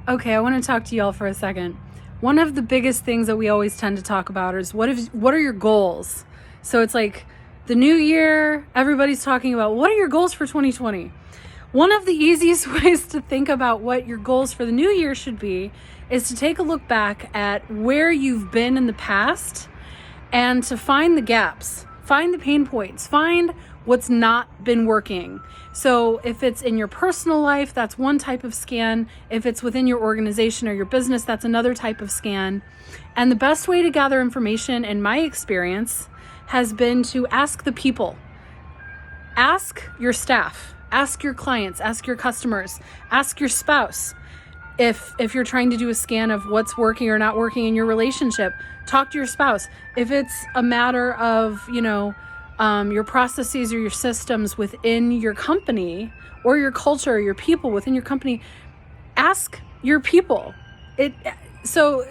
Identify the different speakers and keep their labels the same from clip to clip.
Speaker 1: Okay, I want to talk to y'all for a second. One of the biggest things that we always tend to talk about is what are your goals? So it's like the new year, everybody's talking about what are your goals for 2020? One of the easiest ways to think about what your goals for the new year should be is to take a look back at where you've been in the past and to find the gaps, find the pain points, find what's not been working. So if it's in your personal life, that's one type of scan. If it's within your organization or your business, that's another type of scan. And the best way to gather information, in my experience, has been to ask the people. Ask your staff, ask your clients, ask your customers, ask your spouse. If you're trying to do a scan of what's working or not working in your relationship, talk to your spouse. If it's a matter of, your processes or your systems within your company or your culture or your people within your company, ask your people. So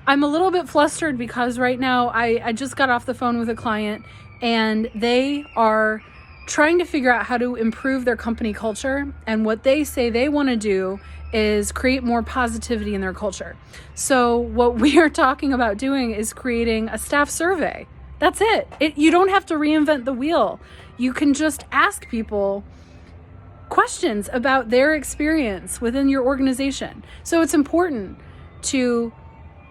Speaker 1: I'm a little bit flustered because right now I just got off the phone with a client and they are trying to figure out how to improve their company culture. And what they say they want to do is create more positivity in their culture. So what we are talking about doing is creating a staff survey. That's it. You don't have to reinvent the wheel. You can just ask people questions about their experience within your organization. So it's important to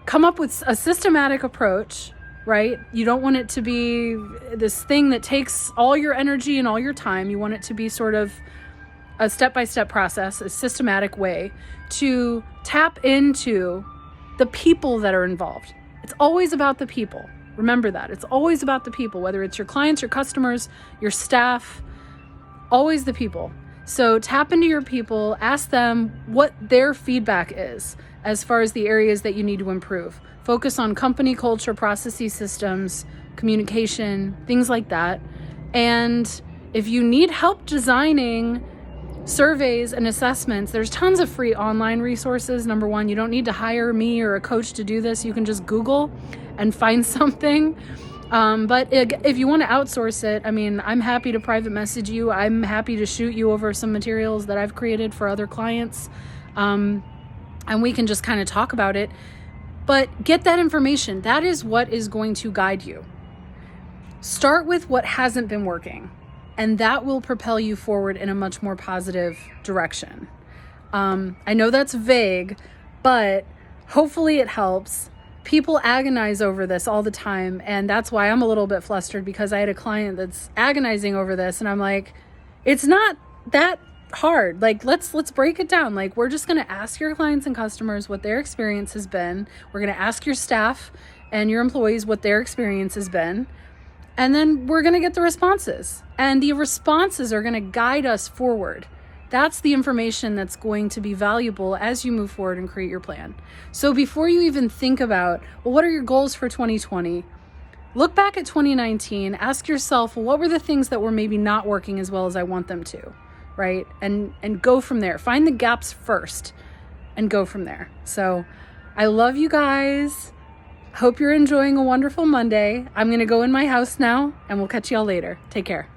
Speaker 1: come up with a systematic approach, right? You don't want it to be this thing that takes all your energy and all your time. You want it to be sort of a step-by-step process, a systematic way to tap into the people that are involved. It's always about the people. Remember that. It's always about the people, whether it's your clients, your customers, your staff, always the people. So tap into your people, ask them what their feedback is as far as the areas that you need to improve. Focus on company culture, processes, systems, communication, things like that. And if you need help designing surveys and assessments, there's tons of free online resources. Number one, you don't need to hire me or a coach to do this. You can just Google and find something. But if you want to outsource it, I'm happy to private message you. I'm happy to shoot you over some materials that I've created for other clients. And we can just kind of talk about it. But get that information. That is what is going to guide you. Start with what hasn't been working, and that will propel you forward in a much more positive direction. I know that's vague, but hopefully it helps. People agonize over this all the time, and that's why I'm a little bit flustered, because I had a client that's agonizing over this, and I'm like, it's not that hard. Like, let's break it down. Like, we're just going to ask your clients and customers what their experience has been. We're going to ask your staff and your employees what their experience has been. And then we're going to get the responses. And the responses are going to guide us forward. That's the information that's going to be valuable as you move forward and create your plan. So before you even think about, well, what are your goals for 2020? Look back at 2019. Ask yourself, well, what were the things that were maybe not working as well as I want them to, right? And go from there. Find the gaps first and go from there. So I love you guys. Hope you're enjoying a wonderful Monday. I'm going to go in my house now, and we'll catch y'all later. Take care.